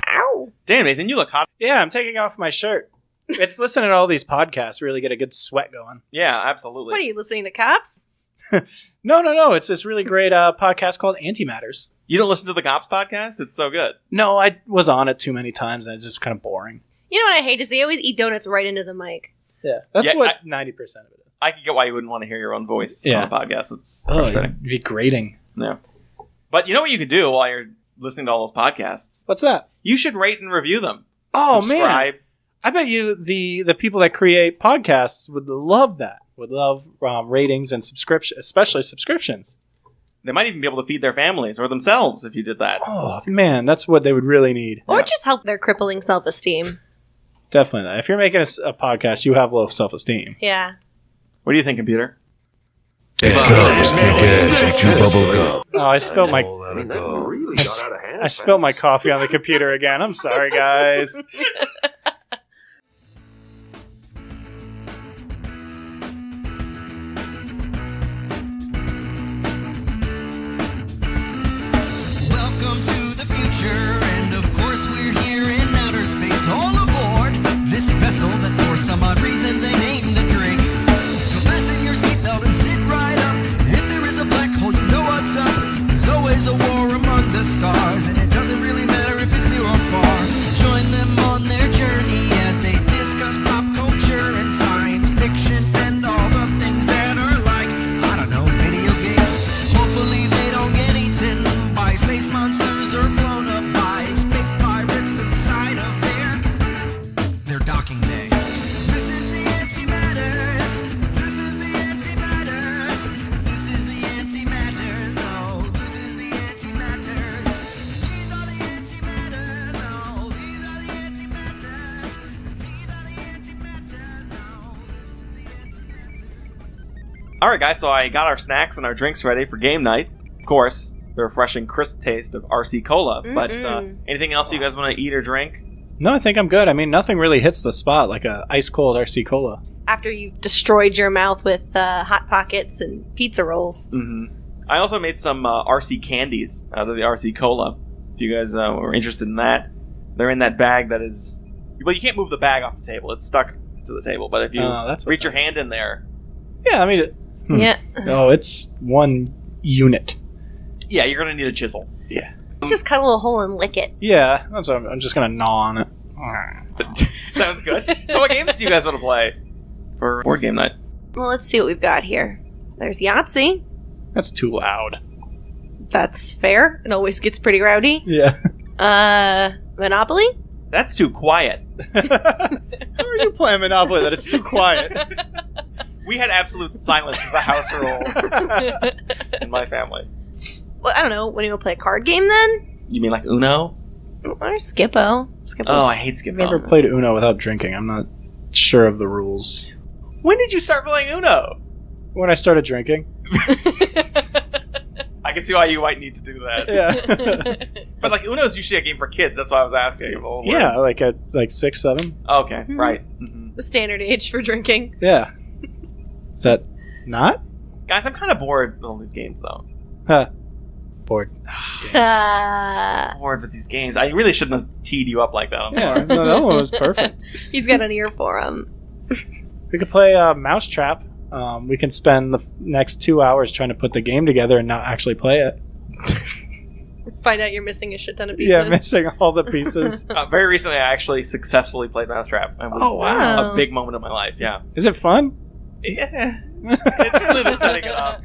Ow. Damn, Nathan, you look hot. Yeah, I'm taking off my shirt. It's listening to all these podcasts really get a good sweat going. Yeah, absolutely. What are you, listening to Cops? No. It's this really great podcast called Antimatters. You don't listen to the Cops podcast? It's so good. No, I was on it too many times and it's just kind of boring. You know what I hate is they always eat donuts right into the mic. Yeah, that's what 90% of it is. I can get why you wouldn't want to hear your own voice on a podcast. It's frustrating. It'd be grating. Yeah. But you know what you could do while you're listening to all those podcasts? What's that? You should rate and review them. Oh, Subscribe. man. I bet you the people that create podcasts would love that. Would love ratings and especially subscriptions. They might even be able to feed their families or themselves if you did that. Oh, man, that's what they would really need. Or just help their crippling self-esteem. Definitely. If you're making a podcast, you have low self-esteem. Yeah. What do you think, computer? Oh, I spilled my I spilled my coffee on the computer again. I'm sorry, guys. Welcome to the future, and of course we're here in outer space. All aboard this vessel that for some odd reason they named the Drake. So fasten your seatbelt and sit right up. If there is a black hole, you know what's up. There's always a war among the stars, and it doesn't really matter if it's near or far. Join them on their journey as they discuss pop culture and science fiction and all the things that are like, I don't know, video games. Hopefully they don't get eaten by space monsters or blown up by space pirates inside of their docking bay. This is the antimatters. This is the antimatters. This is the antimatters. No, this is the antimatters. These are the antimatters. No, these are the antimatters. These are the antimatters. No, this is the antimatters. All right, guys, so I got our snacks and our drinks ready for game night. Of course, the refreshing, crisp taste of RC Cola. But anything else you guys want to eat or drink? No, I think I'm good. I mean, nothing really hits the spot like a ice-cold RC Cola. After you've destroyed your mouth with Hot Pockets and pizza rolls. Mm-hmm. I also made some RC candies out of the RC Cola. If you guys were interested in that. They're in that bag that is... Well, you can't move the bag off the table. It's stuck to the table. But if you reach your hand in there... Yeah, I mean... Yeah. Oh, it's one unit. Yeah, you're going to need a chisel. Yeah. Just cut a little hole and lick it. Yeah, that's what I'm just going to gnaw on it. Sounds good. So what games do you guys want to play for board game night? Well, let's see what we've got here. There's Yahtzee. That's too loud. That's fair. It always gets pretty rowdy. Yeah. Monopoly? That's too quiet. How are you playing Monopoly that it's too quiet? We had absolute silence as a house rule in my family. Well, I don't know. When you want to play a card game then? You mean like Uno? Or Skippo. Oh, I hate Skippo. I've never played Uno without drinking. I'm not sure of the rules. When did you start playing Uno? When I started drinking. I can see why you might need to do that. Yeah. But like Uno's usually a game for kids. That's why I was asking. Yeah, like at 6, 7. Okay, Mm-hmm. right. Mm-hmm. The standard age for drinking. Yeah. Is that not? Guys, I'm kind of bored with all these games, though. Huh. Bored. Bored with these games. I really shouldn't have teed you up like that. Yeah, no, that one was perfect. He's got an ear for him. We could play Mousetrap. We can spend the next 2 hours trying to put the game together and not actually play it. Find out you're missing a shit ton of pieces. Yeah, missing all the pieces. Very recently, I actually successfully played Mousetrap. It was wow. a big moment of my life, yeah. Is it fun? Yeah. It's really just setting it up.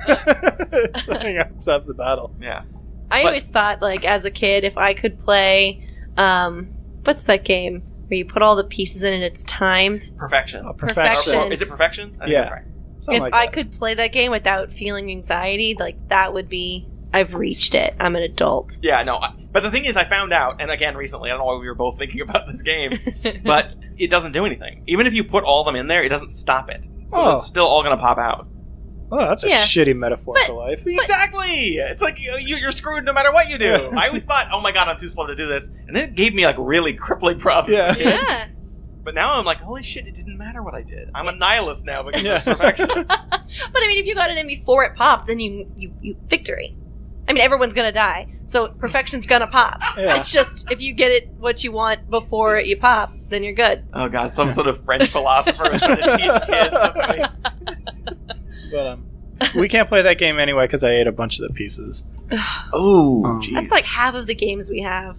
Setting up the battle. Yeah. I always thought, like, as a kid, if I could play, what's that game where you put all the pieces in and it's timed? Perfection. Perfection. Is it Perfection? I think Yeah. that's right. Something If like I that. could play that game without feeling anxiety, like, that would be, I've reached it. I'm an adult. Yeah, no. But the thing is, I found out, and again, recently, I don't know why we were both thinking about this game, but it doesn't do anything. Even if you put all of them in there, it doesn't stop it. So it's still all going to pop out. Oh, that's a shitty metaphor for life. Exactly! It's like you're screwed no matter what you do. I always thought, oh my god, I'm too slow to do this. And then it gave me like really crippling problems. Yeah. Yeah. But now I'm like, holy shit, it didn't matter what I did. I'm a nihilist now because of perfection. But I mean, if you got it in before it popped, then you victory. I mean, everyone's gonna die, so perfection's gonna pop. Yeah. It's just, if you get it what you want before you pop, then you're good. Oh god, some sort of French philosopher is trying to teach kids. But we can't play that game anyway because I ate a bunch of the pieces. Oh, jeez. That's like half of the games we have.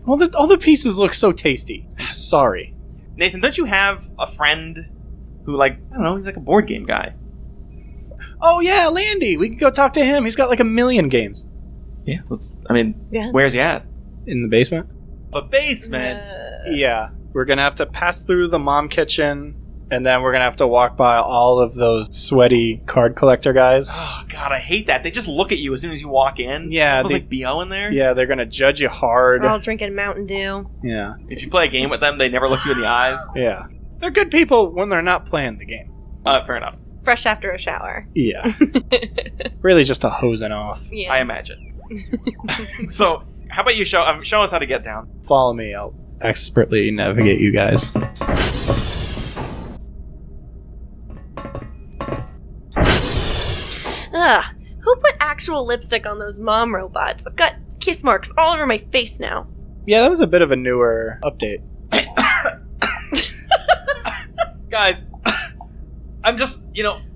All the pieces look so tasty. I'm sorry. Nathan, don't you have a friend who, like, I don't know, he's like a board game guy? Oh yeah, Landy. We can go talk to him. He's got like 1 million games Yeah, where's he at? in the basement. The basement. Yeah, we're gonna have to pass through the mom kitchen, and then we're gonna have to walk by all of those sweaty card collector guys. Oh god, I hate that. They just look at you as soon as you walk in. Yeah, It smells like BO in there. Yeah, they're gonna judge you hard. We're all drinking Mountain Dew. Yeah, If you play a game with them, they never look you in the eyes. yeah. They're good people when they're not playing the game. Fair enough. Fresh after a shower. Yeah, really just a hosing off. Yeah. I imagine. So, how about you show us how to get down? Follow me. I'll expertly navigate you guys. Ugh. Who put actual lipstick on those mom robots? I've got kiss marks all over my face now. Yeah, that was a bit of a newer update. Guys, I'm just,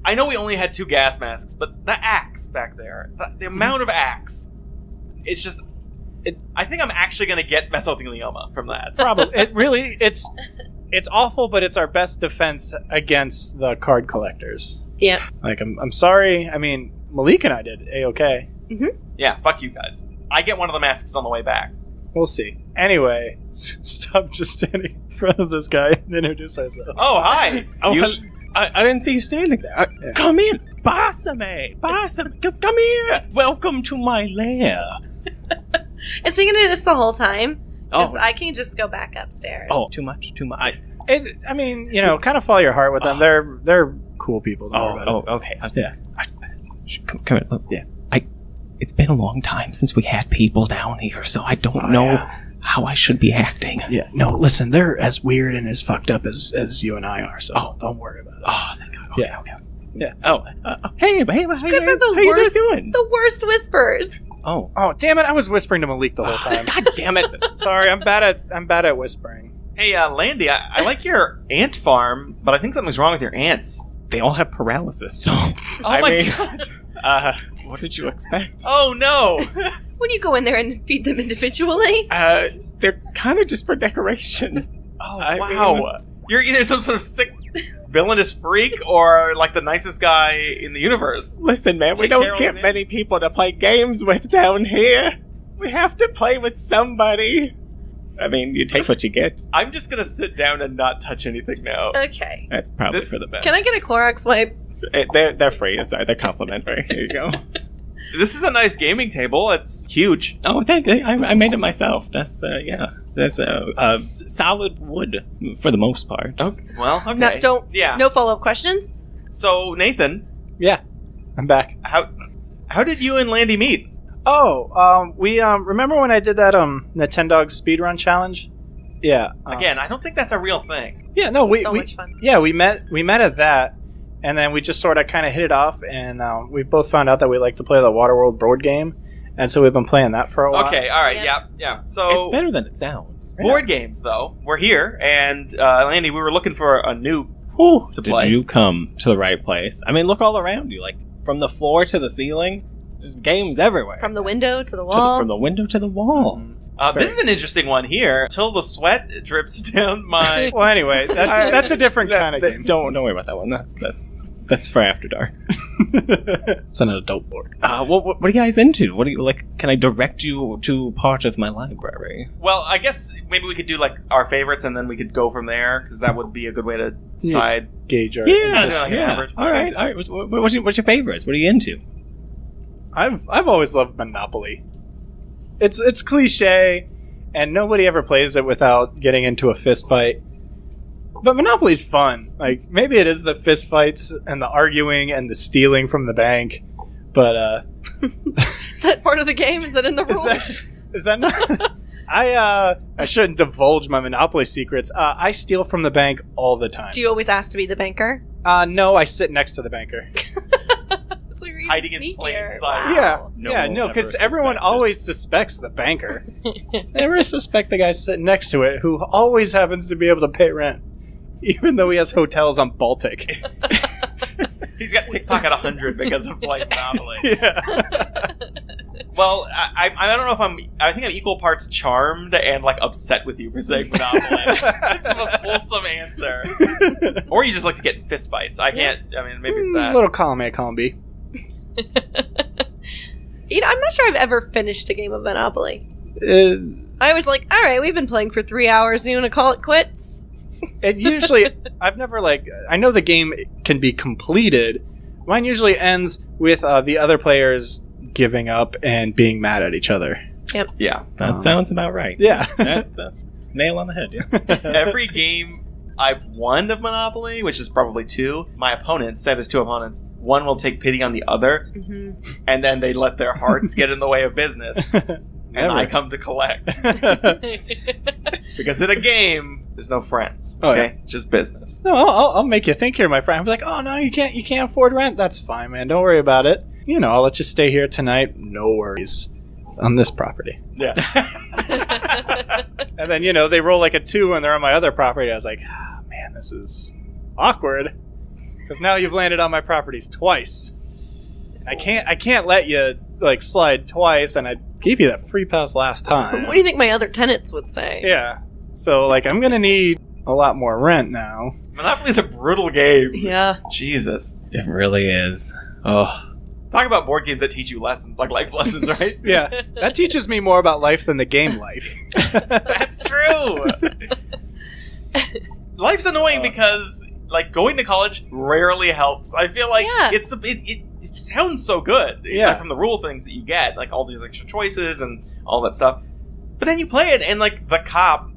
I know we only had 2 gas masks, but the axe back there, the amount of axe, it's just, I think I'm actually going to get mesothelioma from that. Probably. It's awful, but it's our best defense against the card collectors. Yeah. Like, I'm sorry. I mean, Malik and I did A-okay. Yeah, fuck you guys. I get one of the masks on the way back. We'll see. Anyway, stop just standing in front of this guy and introduce ourselves. Oh, hi! Oh, You- I didn't see you standing there. Yeah. Come in, Basame, come here. Welcome to my lair. Is he gonna do this the whole time? Because Oh, I can just go back upstairs. too much. I mean, kind of follow your heart with them. They're cool people. Don't worry about it. Okay. Come here. Look, yeah. It's been a long time since we had people down here, so I don't know how I should be acting. Yeah, no, listen, they're as weird and as fucked up as you and I are, so don't worry about it. Oh, thank God. Okay. Yeah. Oh, hey, how you Because guys, they're the how you guys worst, doing? the worst whispers. Oh, Oh, damn it, I was whispering to Malik the whole time. God damn it. Sorry, I'm bad at whispering. Hey, Landy, I like your ant farm, but I think something's wrong with your ants. They all have paralysis, so... Oh my god! What did you expect? Oh no! When you go in there and feed them individually. They're kind of just for decoration. Oh, I wow. mean- You're either some sort of sick, villainous freak or, like, the nicest guy in the universe. Listen, man, we Take care don't of get it. many people to play games with down here. We have to play with somebody. I mean, you take what you get. I'm just gonna sit down and not touch anything now. Okay. That's probably This- for the best. Can I get a Clorox wipe? They're free. Sorry, they're complimentary. Here you go. This is a nice gaming table. It's huge. Oh, thank you. I made it myself. That's That's solid wood for the most part. Oh, well, okay. No, don't. Yeah. No follow-up questions. So, Nathan, Yeah, I'm back. how did you and Landy meet? Oh, we remember when I did that Nintendo speedrun challenge? Yeah. Again, I don't think that's a real thing. Yeah, no, we much fun. yeah, we met at that, and then we just sort of kind of hit it off, and we both found out that we like to play the Waterworld board game, and so we've been playing that for a while. Okay, all right, Yeah. yeah. So, It's better than it sounds. board games, though. We're here, and Landy, we were looking for a new Whew, to did play. you come to the right place? I mean, look all around you. Like, from the floor to the ceiling, there's games everywhere. From the window to the To wall. from the window to the wall. This is an interesting one here. Till the sweat drips down my... Well, anyway, that's a different kind of game. Don't worry about that one. That's for after dark. It's an adult board. What are you guys into? What do you like? Can I direct you to part of my library? Well, I guess maybe we could do, like, our favorites, and then we could go from there, because that would be a good way to decide. Gauge our Yeah, interest. like an average. All right. What's your favorites? What are you into? I've always loved Monopoly. It's cliche, and nobody ever plays it without getting into a fist fight. But Monopoly's fun. Like, maybe it is the fist fights and the arguing and the stealing from the bank, but Is that part of the game? Is that in the rules? is that not? I shouldn't divulge my Monopoly secrets. I steal from the bank all the time. Do you always ask to be the banker? No, I sit next to the banker. So you're even hiding in sneakier. plain sight. Wow. No, because ever everyone suspected. always suspects the banker. They never suspect the guy sitting next to it, who always happens to be able to pay rent, even though he has hotels on Baltic. He's got pickpocket 100 because of playing Monopoly. Yeah. Well, I don't know if I think I'm equal parts charmed and like upset with you for saying Monopoly. It's the most wholesome answer. Or you just like to get in fistfights. I can't. I mean, maybe it's that. Little column A, column B. I'm not sure I've ever finished a game of Monopoly. I was like, all right, we've been playing for 3 hours. You want to call it quits? And usually, I've never I know the game can be completed. Mine usually ends with the other players giving up and being mad at each other. Yeah. That sounds about right. Yeah. That's nail on the head, yeah. Every game I've won of Monopoly, which is probably 2, my opponents, say there's 2 opponents, one will take pity on the other, and then they let their hearts get in the way of business, and Never. I come to collect. Because in a game, there's no friends. Oh, Okay, just business. No, I'll make you think you're my friend. I'll be like, oh no, you can't afford rent. That's fine, man. Don't worry about it. I'll let you stay here tonight. No worries. On this property. Yeah. And then, they roll like a 2 and they're on my other property. I was like, man, this is awkward. Because now you've landed on my properties twice. I can't let you like slide twice, and I gave you that free pass last time. What do you think my other tenants would say? Yeah. So like I'm gonna need a lot more rent now. Monopoly's a brutal game. Yeah. Jesus. It really is. Oh. Talk about board games that teach you lessons, like life lessons, right? Yeah. That teaches me more about life than the game life. That's true. Life's annoying because, like, going to college rarely helps. I feel like it sounds so good. Yeah. Like, from the rule things that you get, like all these extra choices and all that stuff. But then you play it, and like the cop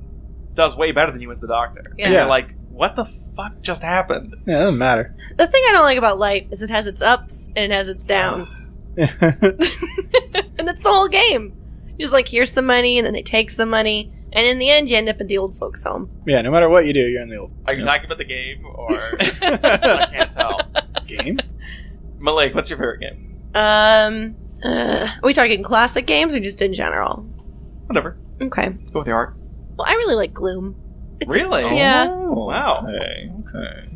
does way better than you as the doctor. Yeah. And you're like, what the fuck just happened? Yeah, it doesn't matter. The thing I don't like about life is it has its ups and it has its downs. And that's the whole game. You're just like, here's some money, and then they take some money, and in the end, you end up at the old folks' home. Yeah, no matter what you do, you're in the old Are you talking about the game, or I can't tell. game. Malik, what's your favorite game? Are we talking classic games or just in general? Whatever. Okay. Go with your heart. Well, I really like Gloom. Really? Yeah. Oh, Wow. Okay.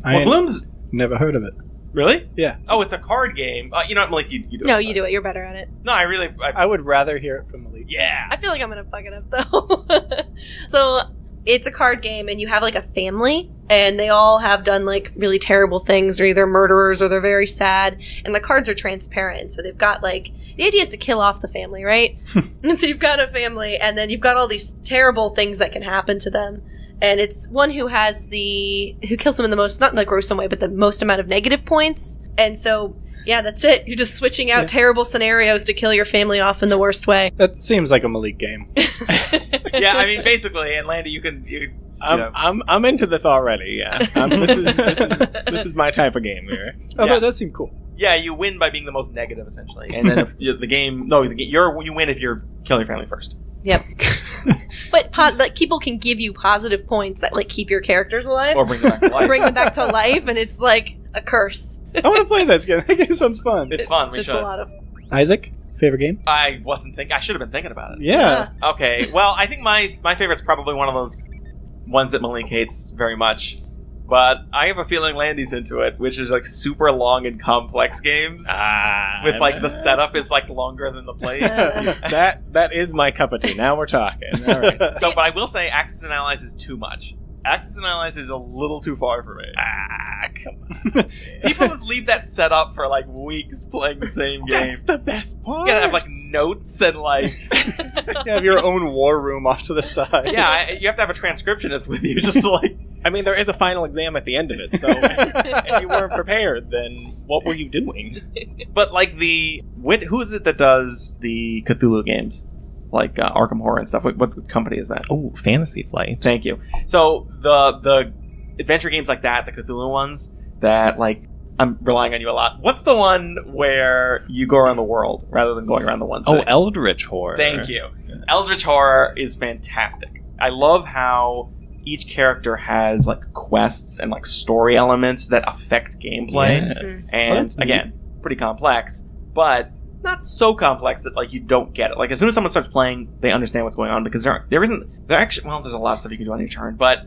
Well, Gloom's never heard of it. really? Yeah. Oh, it's a card game. You know what, Malik? You do it. No, you do it. You're better at it. No, I really. I would rather hear it from the lead. Yeah. I feel like I'm gonna fuck it up though. So it's a card game, and you have like a family, and they all have done like really terrible things. They're either murderers or they're very sad, and the cards are transparent. So they've got like the idea is to kill off the family, right? And so you've got a family, and then you've got all these terrible things that can happen to them. And it's one who kills them in the most, not in the gruesome way, but the most amount of negative points. And so, yeah, that's it. You're just switching out terrible scenarios to kill your family off in the worst way. That seems like a Malik game. Yeah, I mean, basically, and Landy, you can. I'm into this already. Yeah, this is my type of game here. Oh, Yeah. that does seem cool. Yeah, you win by being the most negative, essentially, and then if you win if you kill your family first. Yep. But like, people can give you positive points that like keep your characters alive, Or bring them back to life. bring them back to life, and it's like a curse. I want to play this game. That game sounds fun. It's fun. We It's should. a lot of. Isaac, favorite game? I should have been thinking about it. Yeah. Okay. Well, I think my favorite's probably one of those ones that Malik hates very much. But I have a feeling Landy's into it, which is like super long and complex games. With like the setup is like longer than the play. That is my cup of tea. Now we're talking. All right. So, but I will say Axis and Allies is too much. Axis and Allies is a little too far for me. Come on. People just leave that set up for like weeks playing the same game. That's the best part. You gotta have like notes and like You have your own war room off to the side. you have to have a transcriptionist with you just to like. I mean, there is a final exam at the end of it, so if you weren't prepared, then what were you doing? But like who is it that does the Cthulhu games, like Arkham Horror and stuff? What company is that? Oh, Fantasy Flight. Thank you. So the adventure games like that, the Cthulhu ones, that like I'm relying on you a lot. What's the one where you go around the world rather than going around the one city? Oh, Eldritch Horror. Thank you. Eldritch Horror is fantastic. I love how each character has like quests and like story elements that affect gameplay. Yes. And that's neat. again, pretty complex, but not so complex that like you don't get it. Like as soon as someone starts playing, they understand what's going on because there actually there's a lot of stuff you can do on your turn, but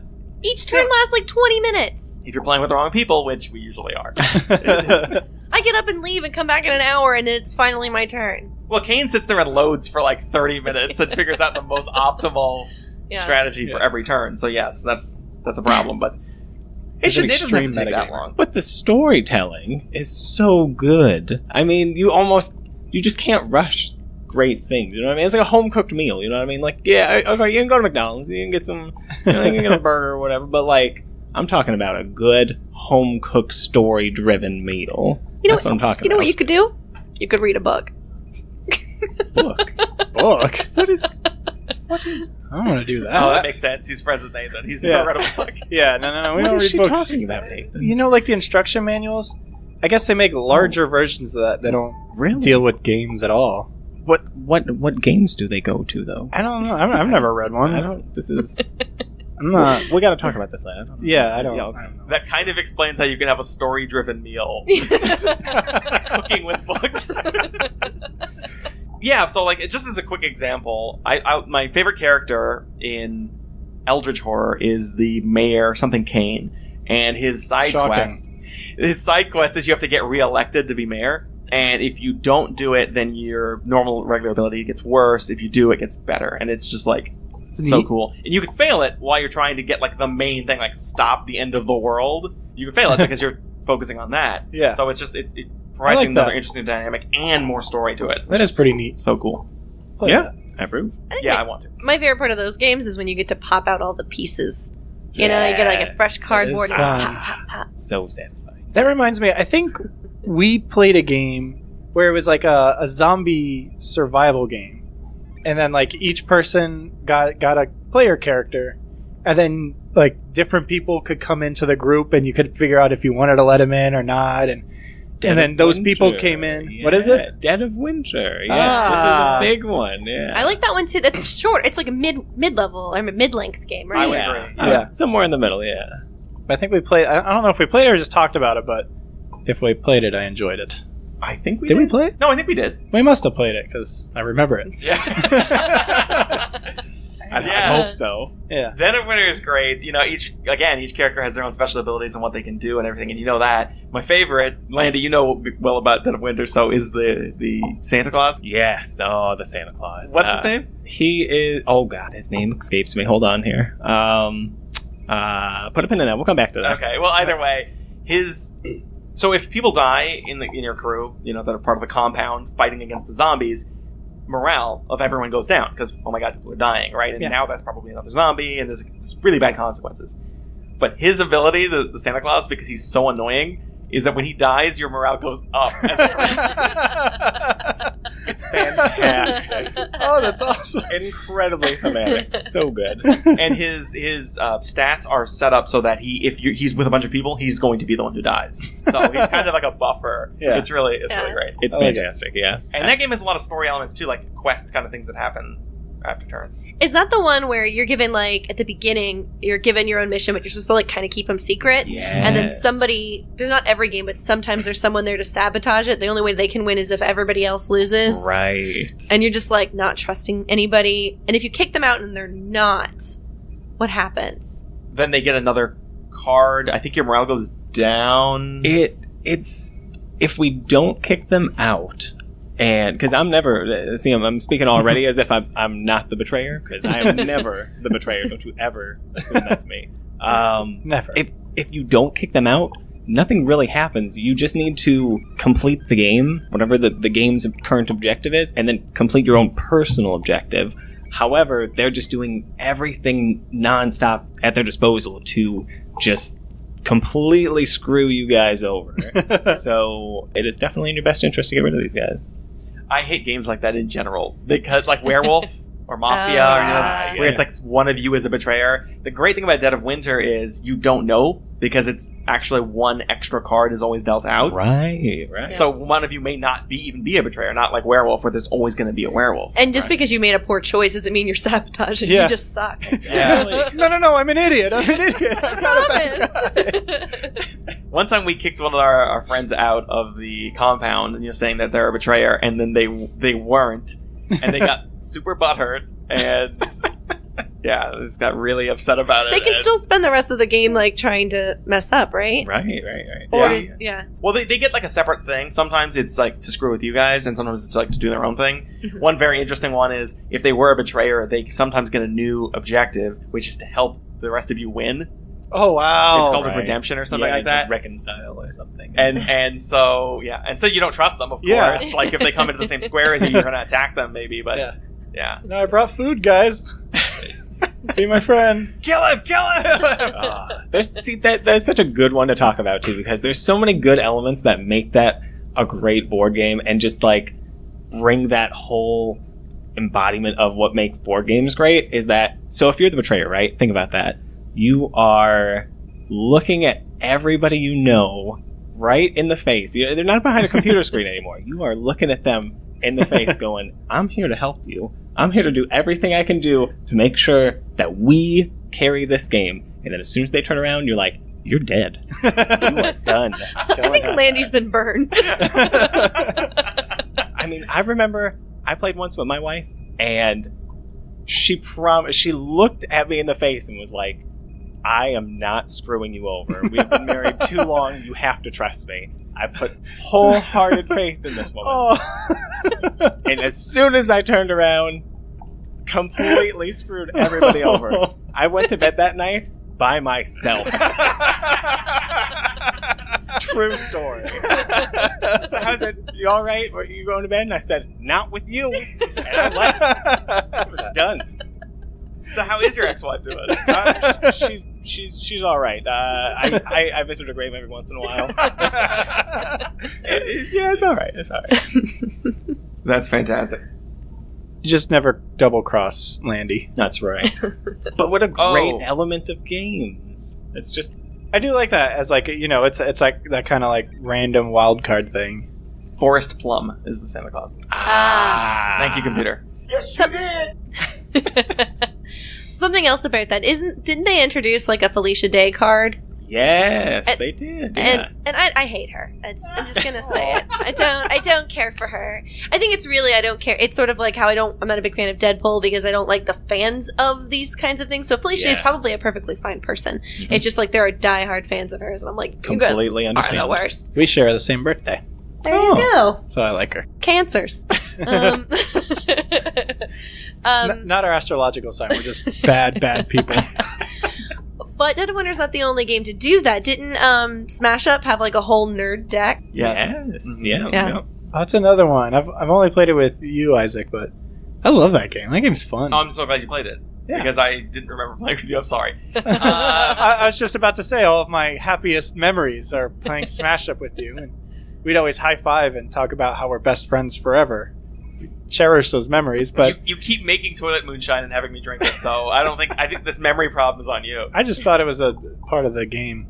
each turn lasts like 20 minutes. If you're playing with the wrong people, which we usually are. I get up and leave and come back in an hour and it's finally my turn. Well, Kane sits there and loads for like 30 minutes and figures out the most optimal strategy for every turn. So yes, that's a problem, but it doesn't have to take that long. But the storytelling is so good. I mean, you just can't rush great things. You know what I mean? It's like a home cooked meal. You know what I mean? Like, yeah, okay, you can go to McDonald's, you can get some, you can get a burger or whatever. But like, I'm talking about a good home cooked story driven meal. That's what I'm talking about. You know what you could do? You could read a book. Book? What is? I don't want to do that. Oh, that makes sense. He's friends with Nathan. He's never read a book. Yeah, no. We what don't is read she books. talking about, Nathan? You know, like the instruction manuals. I guess they make larger versions of that. They don't deal with games at all. What games do they go to though? I don't know. I've never read one. I'm not. We got to talk about this later. I don't know. That kind of explains how you can have a story-driven meal. Cooking with books. Yeah, so like just as a quick example, my favorite character in Eldritch Horror is the mayor, something Kane, and his side quest. His side quest is you have to get reelected to be mayor, and if you don't do it, then your normal regular ability gets worse. If you do, it gets better, and it's just like so cool. And you can fail it while you're trying to get like the main thing, like stop the end of the world. You can fail it because you're focusing on that. Yeah. So it's just it provides another interesting dynamic and more story to it. That is pretty neat. So cool. Yeah, I approve. I want to. My favorite part of those games is when you get to pop out all the pieces. You know, you get like a fresh cardboard. And pop. So satisfying. That reminds me, I think we played a game where it was like a zombie survival game. And then like each person got a player character. And then like different people could come into the group and you could figure out if you wanted to let them in or not. And then those people came in. Yeah. What is it? Dead of Winter. Yeah, this is a big one. Yeah, I like that one too. That's short. It's like a mid-level or mid-length game, right? I would agree. Yeah, somewhere in the middle. Yeah. I think we played. I don't know if we played it or just talked about it, but if we played it, I enjoyed it. I think we did. Did we play it? No, I think we did. We must have played it because I remember it. Yeah. I hope so. Yeah. Dead of Winter is great. You know, each character has their own special abilities and what they can do and everything, and you know that. My favorite, Landy, you know well about Dead of Winter, so is the Santa Claus. Yes. Oh, the Santa Claus. What's his name? He is. Oh God, his name escapes me. Hold on here. Put a pin in that. We'll come back to that. Okay. Well, either way, So if people die in your crew, you know, that are part of the compound fighting against the zombies, morale of everyone goes down because, oh my god, people are dying, right? And now that's probably another zombie, and there's really bad consequences. But his ability, the Santa Claus, because he's so annoying, is that when he dies, your morale goes up. It's fantastic. Oh, that's awesome. Incredibly thematic. So good. And his stats are set up so that if he's with a bunch of people, he's going to be the one who dies. So he's kind of like a buffer. Yeah. It's really great. It's fantastic, yeah. And that game has a lot of story elements too, like quest kind of things that happen after turns. Is that the one where you're given, like, at the beginning, you're given your own mission, but you're supposed to, like, kind of keep them secret? Yes. And then somebody, there's not every game, but sometimes there's someone there to sabotage it. The only way they can win is if everybody else loses. Right. And you're just, like, not trusting anybody. And if you kick them out and they're not, what happens? Then they get another card. I think your morale goes down. It's if we don't kick them out. And because I'm never, I'm speaking already as if I'm not the betrayer, because I am never the betrayer. Don't you ever assume that's me. Never. If you don't kick them out, nothing really happens. You just need to complete the game, whatever the game's current objective is, and then complete your own personal objective. However, they're just doing everything nonstop at their disposal to just completely screw you guys over. So it is definitely in your best interest to get rid of these guys. I hate games like that in general because, like Werewolf or Mafia, where it's like one of you is a betrayer. The great thing about Dead of Winter is you don't know because it's actually one extra card is always dealt out. Right. So one of you may not even be a betrayer, not like Werewolf, where there's always going to be a werewolf. And just because you made a poor choice doesn't mean you're sabotaging. You just suck. No, I'm an idiot. I'm not a bad guy. One time we kicked one of our friends out of the compound, saying that they're a betrayer, and then they weren't, and they got super butthurt, and yeah, they just got really upset about it. They can still spend the rest of the game like trying to mess up, right? Right. Or yeah. Well, they get like a separate thing. Sometimes it's like to screw with you guys, and sometimes it's like to do their own thing. Mm-hmm. One very interesting one is if they were a betrayer, they sometimes get a new objective, which is to help the rest of you win. Oh wow! It's called redemption or something like that. Reconcile or something. And so you don't trust them, of course. Like if they come into the same square as you, you're going to attack them, maybe. But yeah. No, I brought food, guys. Be my friend. Kill him! That's such a good one to talk about too, because there's so many good elements that make that a great board game, and just like bring that whole embodiment of what makes board games great. Is that so? If you're the betrayer, right? Think about that. You are looking at everybody you know right in the face. They're not behind a computer screen anymore. You are looking at them in the face going, I'm here to help you. I'm here to do everything I can do to make sure that we carry this game. And then as soon as they turn around, you're like, you're dead. You are done. I think Landy's been burned. I mean, I remember I played once with my wife, and she looked at me in the face and was like, I am not screwing you over. We've been married too long. You have to trust me. I put wholehearted faith in this woman. And as soon as I turned around, completely screwed everybody over. I went to bed that night by myself. True story. So she said, you all right? Are you going to bed? And I said, not with you. And I left. It was done. So how is your ex-wife doing? She's all right. I visit her grave every once in a while. Yeah, it's all right. That's fantastic. You just never double cross Landy. That's right. But what a great element of games. It's just, I do like that as like, it's like that kind of like random wild card thing. Forest Plum is the Santa Claus. Thank you, computer. Something else about that didn't they introduce like a Felicia Day card? Yes, they did. Yeah. And I hate her. I'm just gonna say it. I don't care for her. I think it's really I don't care. It's sort of like how I'm not a big fan of Deadpool because I don't like the fans of these kinds of things. So Felicia is probably a perfectly fine person. Mm-hmm. It's just like there are diehard fans of hers, and I'm like, you completely guys are the worst. We share the same birthday. There you go. So I like her. Cancers. Not our astrological sign. We're just bad people. But Dead of Winter's not the only game to do that. Didn't Smash Up have like a whole nerd deck? Yes. Yeah. Oh, that's another one. I've only played it with you, Isaac, but I love that game. That game's fun. Oh, I'm so glad you played it. Yeah. Because I didn't remember playing with you. I'm sorry. I was just about to say all of my happiest memories are playing Smash Up with you, and we'd always high five and talk about how we're best friends forever. We cherish those memories, but you keep making toilet moonshine and having me drink it. So I think this memory problem is on you. I just thought it was a part of the game.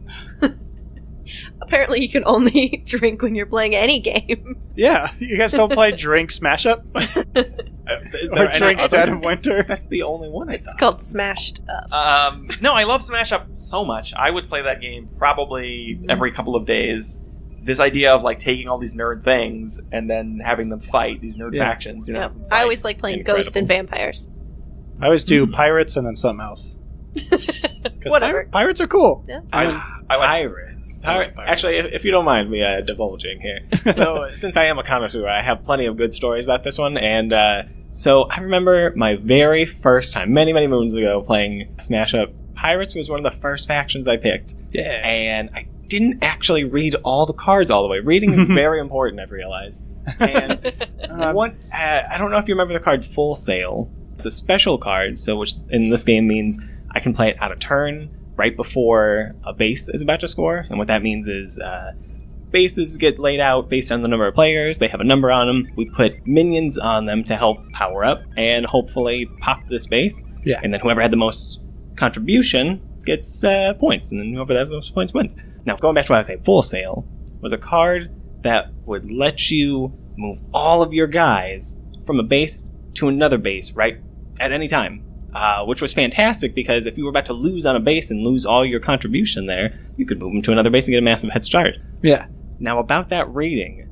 Apparently, you can only drink when you're playing any game. Yeah, you guys don't play Drink Smash Up? Or Drink Dead of Winter? That's the only one I thought. It's called Smashed Up. No, I love Smash Up so much. I would play that game probably every couple of days. This idea of like taking all these nerd things and then having them fight these nerd factions. I always like playing Ghost and Vampires. I always do Pirates and then something else. Whatever. Pirates are cool. Yeah. I like Pirates. Actually, if you don't mind me divulging here. So, since I am a connoisseur, I have plenty of good stories about this one. And so, I remember my very first time, many, many moons ago, playing Smash Up. Pirates was one of the first factions I picked. Yeah. And I didn't actually read all the cards all the way. Reading is very important, I've realized. And I don't know if you remember the card Full Sail. It's a special card, so which in this game means I can play it out of turn right before a base is about to score. And what that means is bases get laid out based on the number of players. They have a number on them. We put minions on them to help power up and hopefully pop this base. Yeah. And then whoever had the most contribution gets points, and then whoever has the most points wins. Now, going back to what I was saying, Full Sail was a card that would let you move all of your guys from a base to another base, right, at any time. which was fantastic because if you were about to lose on a base and lose all your contribution there, you could move them to another base and get a massive head start. Yeah. Now, about that rating.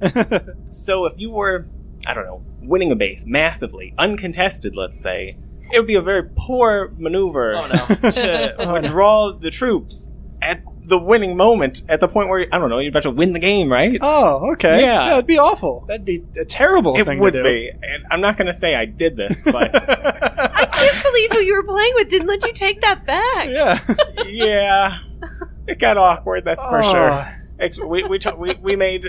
So if you were, I don't know, winning a base massively, uncontested, let's say, it would be a very poor maneuver to withdraw the troops at the winning moment, at the point where, I don't know, you're about to win the game, right? Oh, okay. Yeah. That'd be awful. That'd be a terrible thing to do. It would be. And I'm not going to say I did this, but... I can't believe who you were playing with didn't let you take that back. Yeah. Yeah. It got awkward, that's for sure. We made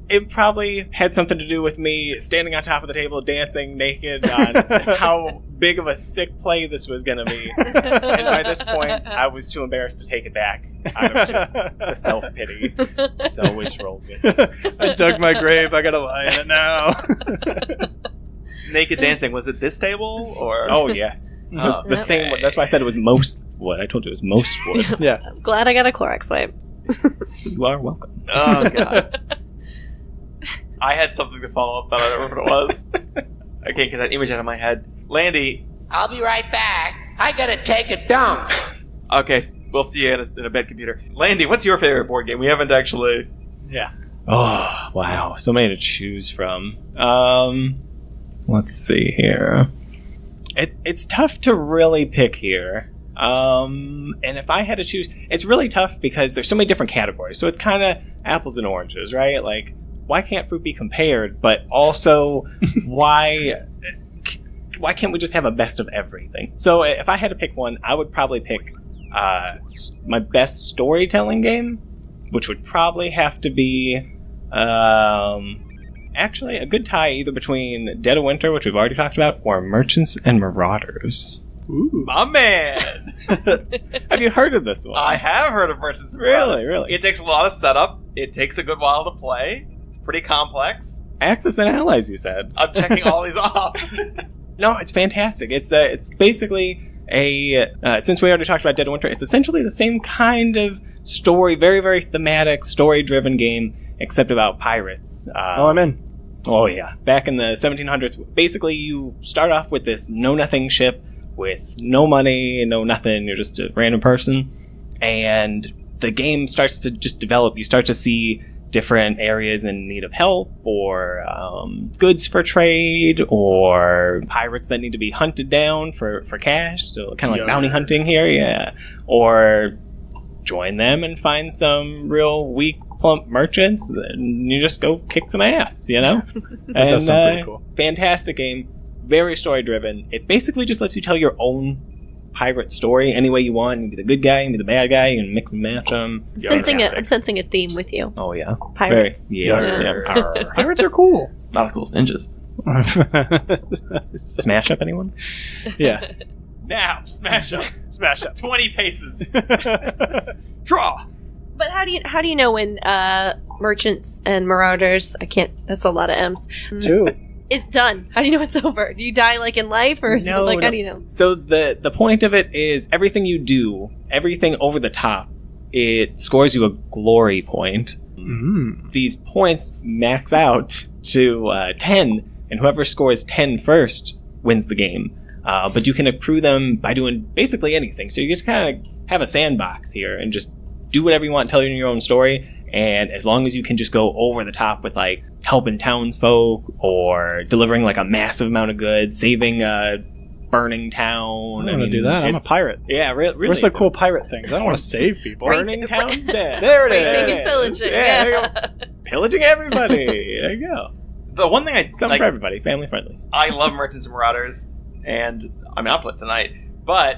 it probably had something to do with me standing on top of the table dancing naked on how big of a sick play this was going to be, and by this point I was too embarrassed to take it back out of just the self-pity, so we just rolled with it. I dug my grave, I gotta lie in it now. Naked dancing, was it this table or? Oh yes, it was the same one. That's why I said it was most wood. I told you it was most wood. Yeah. I'm glad I got a Clorox wipe. You are welcome. Oh god. I had something to follow up, but I don't remember what it was. I can't get that image out of my head. Landy. I'll be right back. I gotta take a dump. Okay, we'll see you in a bed computer. Landy, what's your favorite board game? We haven't actually... Yeah. Oh, wow. So many to choose from. Let's see here. It's tough to really pick here. And if I had to choose, it's really tough because there's so many different categories. So it's kind of apples and oranges, right? Like, why can't fruit be compared? But also, why can't we just have a best of everything? So if I had to pick one, I would probably pick my best storytelling game, which would probably have to be actually a good tie either between Dead of Winter, which we've already talked about, or Merchants and Marauders. Ooh, my man! Have you heard of this one? I have heard of Merchants and Marauders. Really? It takes a lot of setup. It takes a good while to play. It's pretty complex. Axis and Allies, you said. I'm checking all these off. No, it's fantastic. It's basically since we already talked about Dead of Winter, it's essentially the same kind of story, very, very thematic, story-driven game, except about pirates. I'm in. Oh, yeah. Back in the 1700s, basically you start off with this know-nothing ship with no money, no nothing, you're just a random person, and the game starts to just develop. You start to see different areas in need of help, or goods for trade, or pirates that need to be hunted down for cash, so kind of like bounty hunting here, yeah. Or join them and find some real weak, plump merchants, and you just go kick some ass, you know? That does sound pretty cool. Fantastic game. Very story-driven. It basically just lets you tell your own pirate story any way you want. You can be the good guy, you can be the bad guy, you can mix and match them. I'm sensing a theme with you. Oh, yeah. Pirates. Pirates are cool. Not as cool as ninjas. Smash up anyone? Yeah. Now, smash up. Smash up. 20 paces. Draw. But how do you know when Merchants and Marauders, that's a lot of M's. 2. It's done. How do you know it's over? Do you die like in life, or No. how do you know? So the point of it is everything you do, everything over the top, it scores you a glory point. These points max out to 10, and whoever scores 10 first wins the game. But you can accrue them by doing basically anything. So you get to kind of have a sandbox here and just do whatever you want, tell your own story. And as long as you can just go over the top with like helping townsfolk or delivering like a massive amount of goods, saving a burning town. I want to do that. I'm a pirate. Yeah, really. Where's the cool pirate things? I don't want to save people. Burning town's dead. There it Raping is. and pillaging. Yeah, there you go. Pillaging everybody. There you go. The one thing Something for everybody. Family friendly. I love Merchants and Marauders, and I mean, I'll play it tonight, but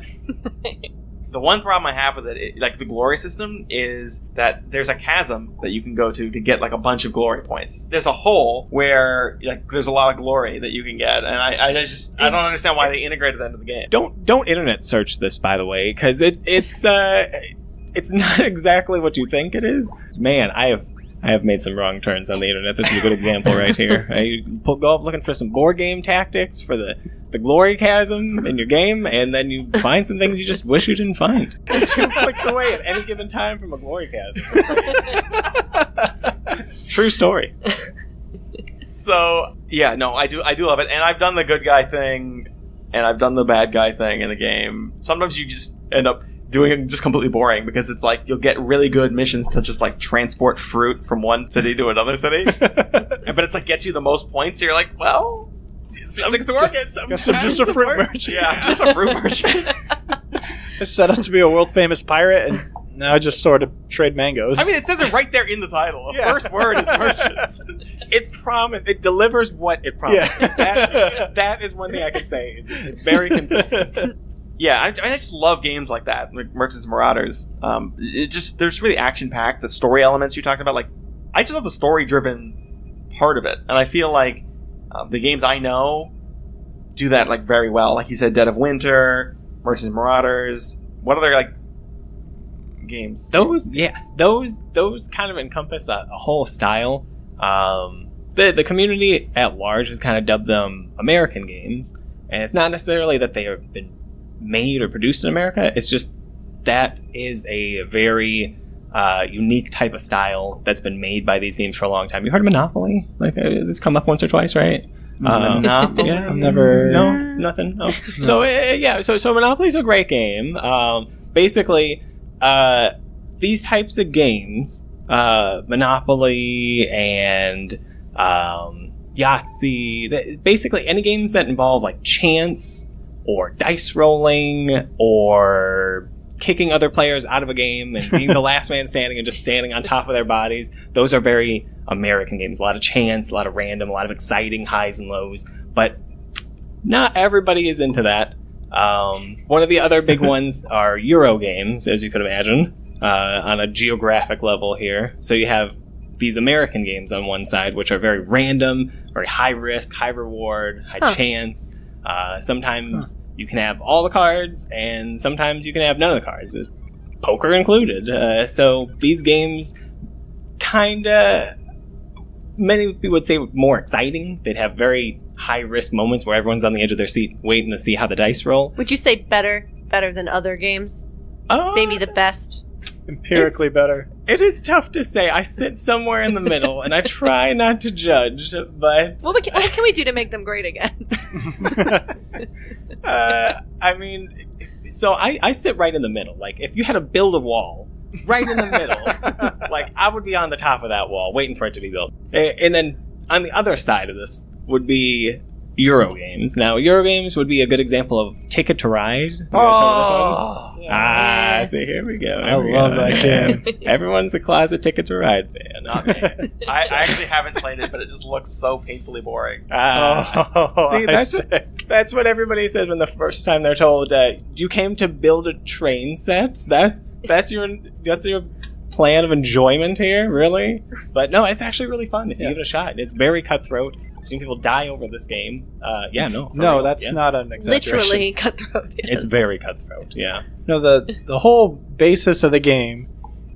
the one problem I have with it, like the glory system, is that there's a chasm that you can go to get like a bunch of glory points. There's a hole where like there's a lot of glory that you can get, and I don't understand why they integrated that into the game. Don't internet search this, by the way, because it's not exactly what you think it is. Man, I have made some wrong turns on the internet. This is a good example right here. You go up looking for some board game tactics for the glory chasm in your game, and then you find some things you just wish you didn't find. 2 clicks away at any given time from a glory chasm. True story. So yeah, no, I do love it, and I've done the good guy thing and I've done the bad guy thing in a game, sometimes you just end up doing it just completely boring because it's like you'll get really good missions to just like transport fruit from one city to another city, but it's like gets you the most points. So you're like, well, seems like it's working. Guess I'm just a fruit merchant. Yeah, I'm just a fruit merchant. I set up to be a world famous pirate, and now I just sort of trade mangoes. I mean, it says it right there in the title. The first word is merchants. It delivers what it promised. Yeah. That is one thing I can say. Is it's very consistent. Yeah, I just love games like that, like Merchants and Marauders. There's really action-packed. The story elements you talked about, like, I just love the story-driven part of it. And I feel like the games I know do that, like, very well. Like you said, Dead of Winter, Merchants and Marauders. What other, like, games? Those kind of encompass a whole style. The community at large has kind of dubbed them American games. And it's not necessarily that they have been made or produced in America. It's just that is a very unique type of style that's been made by these games for a long time. You heard of Monopoly? Like this come up once or twice, right? Monopoly? Yeah, I've never. No, nothing. No. So so Monopoly's a great game. Basically, these types of games, Monopoly and Yahtzee, basically any games that involve like chance or dice rolling or kicking other players out of a game and being the last man standing and just standing on top of their bodies. Those are very American games. A lot of chance, a lot of random, a lot of exciting highs and lows. But not everybody is into that. One of the other big ones are Euro games, as you could imagine, on a geographic level here. So you have these American games on one side, which are very random, very high risk, high reward, high chance. Sometimes you can have all the cards, and sometimes you can have none of the cards, poker included. So these games kinda, many people would say more exciting. They'd have very high risk moments where everyone's on the edge of their seat waiting to see how the dice roll. Would you say better than other games? Maybe the best? Empirically better. It is tough to say. I sit somewhere in the middle, and I try not to judge, but... What can we do to make them great again? I mean, so I sit right in the middle. Like, if you had to build a wall right in the middle, like, I would be on the top of that wall, waiting for it to be built. And then, on the other side of this would be Euro games. Now, Euro games would be a good example of Ticket to Ride. You guys heard of this one? Yeah. See, here we go. I love that game. Everyone's a closet Ticket to Ride fan. Not me. I actually haven't played it, but it just looks so painfully boring. See, that's what everybody says when the first time they're told you came to build a train set. That's your plan of enjoyment here, really? But no, it's actually really fun if you give it a shot. It's very cutthroat. I've seen people die over this game. No, that's not an exaggeration. Literally cutthroat. Yes. It's very cutthroat, yeah. No, the whole basis of the game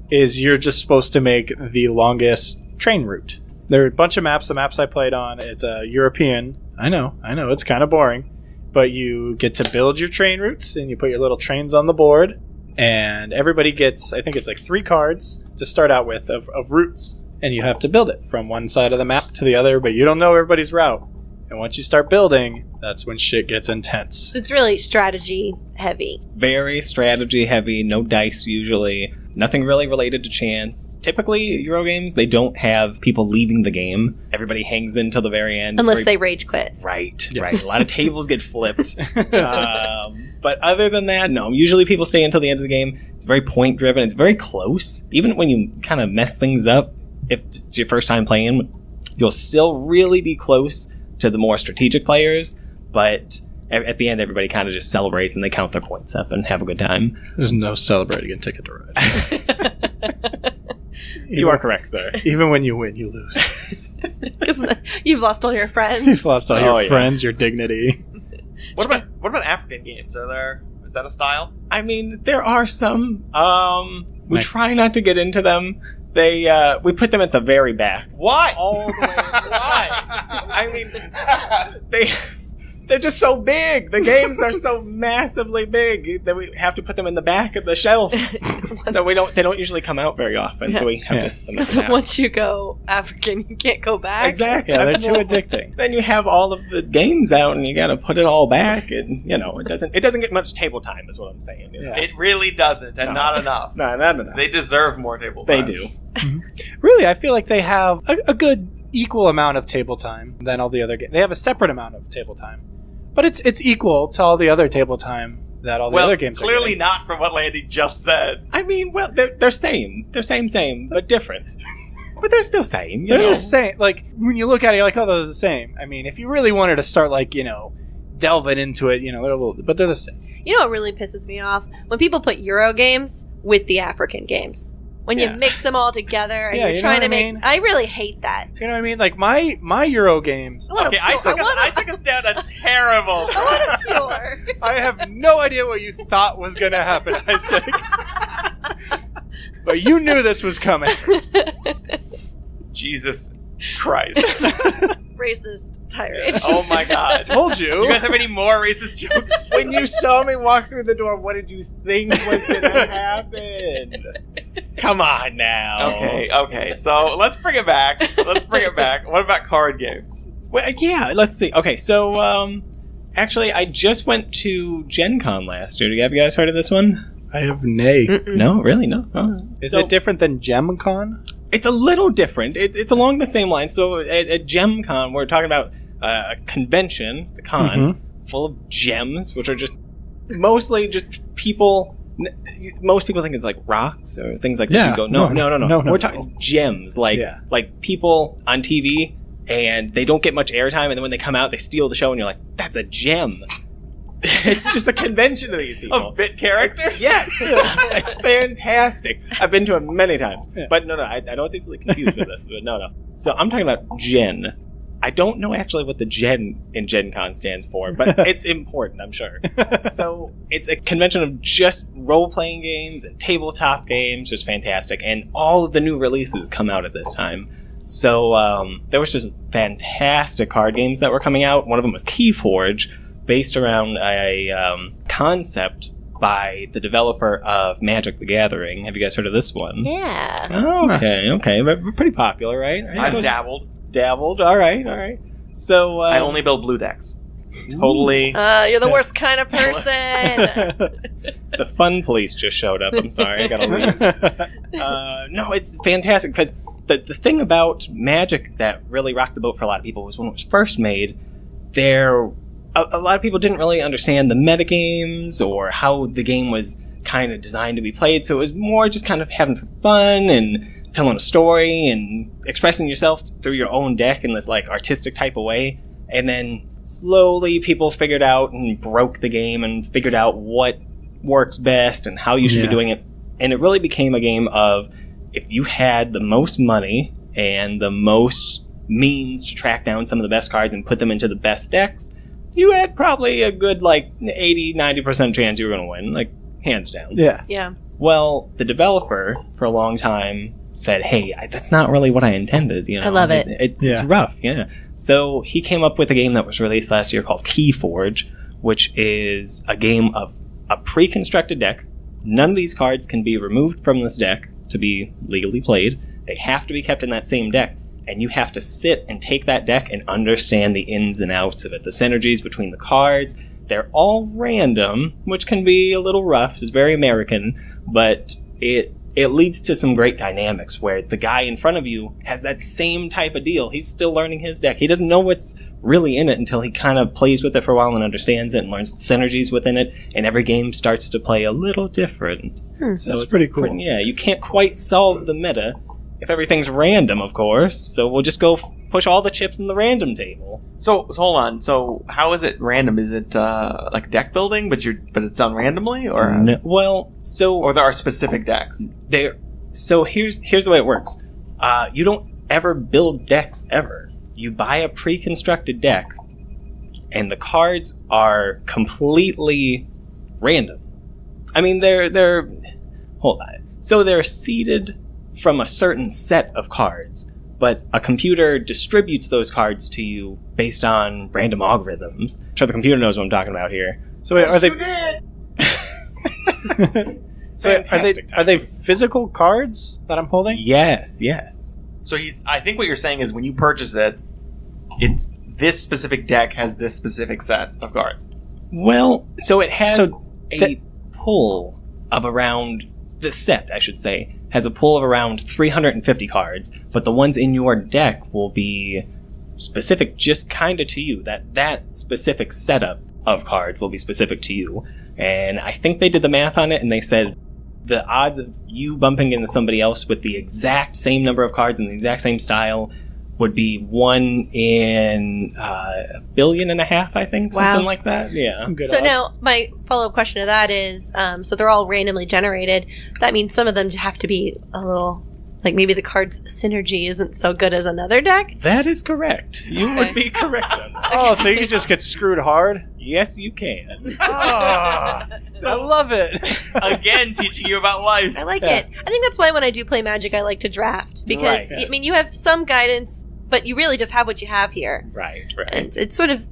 is you're just supposed to make the longest train route. There are a bunch of maps. The maps I played on, it's a European. I know, it's kind of boring. But you get to build your train routes, and you put your little trains on the board. And everybody gets, I think it's like 3 cards to start out with of routes. And you have to build it from one side of the map to the other, but you don't know everybody's route. And once you start building, that's when shit gets intense. So it's really strategy heavy. Very strategy heavy, no dice usually. Nothing really related to chance. Typically, Euro games, they don't have people leaving the game. Everybody hangs in till the very end. Unless they rage quit. Right. A lot of tables get flipped. But other than that, no. Usually people stay until the end of the game. It's very point driven. It's very close. Even when you kind of mess things up, if it's your first time playing, you'll still really be close to the more strategic players, but at the end, everybody kind of just celebrates and they count their points up and have a good time. There's no celebrating in Ticket to Ride. You are correct, sir. Even when you win, you lose. You've lost all your friends. You've lost all your friends, your dignity. What about African games? Is that a style? I mean, there are some. We try not to get into them. We put them at the very back. Why? All the way. Why? I mean, They're just so big. The games are so massively big that we have to put them in the back of the shelves. So they don't usually come out very often. Yeah. So we have this. Because once you go African, you can't go back. Exactly. Yeah, they're too addicting. Then you have all of the games out, and you got to put it all back, and it doesn't get much table time, is what I'm saying. Yeah. It really doesn't, and not enough. No, not enough. They deserve more table time. They do. Really, I feel like they have a good equal amount of table time than all the other games. They have a separate amount of table time, but it's equal to all the other table time that all the other games are. Clearly not from what Landy just said. I mean, well, they're same. They're same, but different. But they're still same. They're the same. Like, when you look at it, you're like, oh, they're the same. I mean, if you really wanted to start, delving into it, they're a little, but they're the same. You know what really pisses me off? When people put Euro games with the African games. When you mix them all together and you're trying to make... I really hate that. You know what I mean? Like, my Euro games... Okay, I took us down a terrible... I want a pure. I have no idea what you thought was going to happen, Isaac. But you knew this was coming. Jesus Christ. Racist tirade. Oh my God. I told you. You guys have any more racist jokes? When you saw me walk through the door, what did you think was going to happen? Come on now. Okay. So let's bring it back. What about card games? Well, yeah, let's see. Okay, so actually, I just went to Gen Con last year. Have you guys heard of this one? I have nay. Mm-mm. No, really? No. Oh. Is it different than Gem Con? It's a little different. It's along the same line. So at Gem Con, we're talking about a convention, the con, full of gems, which are just mostly just people. Most people think it's like rocks or things like that. Yeah. You go, no. We're talking gems, like people on TV, and they don't get much airtime, and then when they come out, they steal the show, and you're like, that's a gem. It's just a convention of these people. Of bit characters? Yes. It's fantastic. I've been to it many times. Yeah. But no, I know it's easily confused with this, but no. So I'm talking about Gen. I don't know actually what the Gen in Gen Con stands for, but it's important, I'm sure. So it's a convention of just role-playing games and tabletop games, just fantastic. And all of the new releases come out at this time. So there was just fantastic card games that were coming out. One of them was Keyforge, based around a concept by the developer of Magic the Gathering. Have you guys heard of this one? Yeah. Oh, okay. We're pretty popular, right? I've dabbled. All right. So I only build blue decks. Totally. You're the worst kind of person. The fun police just showed up. I'm sorry, I gotta leave. No, it's fantastic because the thing about Magic that really rocked the boat for a lot of people was when it was first made. A lot of people didn't really understand the metagames or how the game was kind of designed to be played, so it was more just kind of having fun and telling a story and expressing yourself through your own deck in this like artistic type of way. And then slowly people figured out and broke the game and figured out what works best and how you should be doing it. And it really became a game of if you had the most money and the most means to track down some of the best cards and put them into the best decks, you had probably a good, 80-90% chance you were going to win, hands down. Yeah. Well, the developer, for a long time, said, hey, that's not really what I intended. I love it. It's rough, yeah. So he came up with a game that was released last year called Keyforge, which is a game of a pre-constructed deck. None of these cards can be removed from this deck to be legally played. They have to be kept in that same deck. And you have to sit and take that deck and understand the ins and outs of it, the synergies between the cards. They're all random, which can be a little rough. It's very American, but it leads to some great dynamics where the guy in front of you has that same type of deal. He's still learning his deck. He doesn't know what's really in it until he kind of plays with it for a while and understands it and learns the synergies within it, and every game starts to play a little different. So it's pretty cool. Yeah, you can't quite solve the meta if everything's random, of course. So we'll just go push all the chips in the random table. So hold on. So how is it random? Is it like deck building, but it's done randomly, or no, or there are specific decks? So here's the way it works. You don't ever build decks ever. You buy a pre-constructed deck, and the cards are completely random. I mean, they're hold on. So they're seeded from a certain set of cards, but a computer distributes those cards to you based on random algorithms. I'm sure the computer knows what I'm talking about here. So wait, are they? So Fantastic are they physical cards that I'm holding? Yes. So I think what you're saying is when you purchase it, it's this specific deck has this specific set of cards. Well, so it has So a pull of around, the set, I should say, has a pull of around 350 cards, but the ones in your deck will be specific just kind of to you. That specific setup of cards will be specific to you. And I think they did the math on it, and they said the odds of you bumping into somebody else with the exact same number of cards and the exact same style would be 1 in 1.5 billion, I think, something Wow. like that. Yeah. Good So odds. now, my follow-up question to that is, so they're all randomly generated. That means some of them have to be a little, like maybe the card's synergy isn't so good as another deck. That is correct. You Okay. would be correct on that. Oh, so you can just get screwed hard? Yes, you can. I love it. Again, teaching you about life. I like Yeah. it. I think that's why when I do play Magic, I like to draft. Because, Right. I mean, you have some guidance, but you really just have what you have here. Right. And it sort of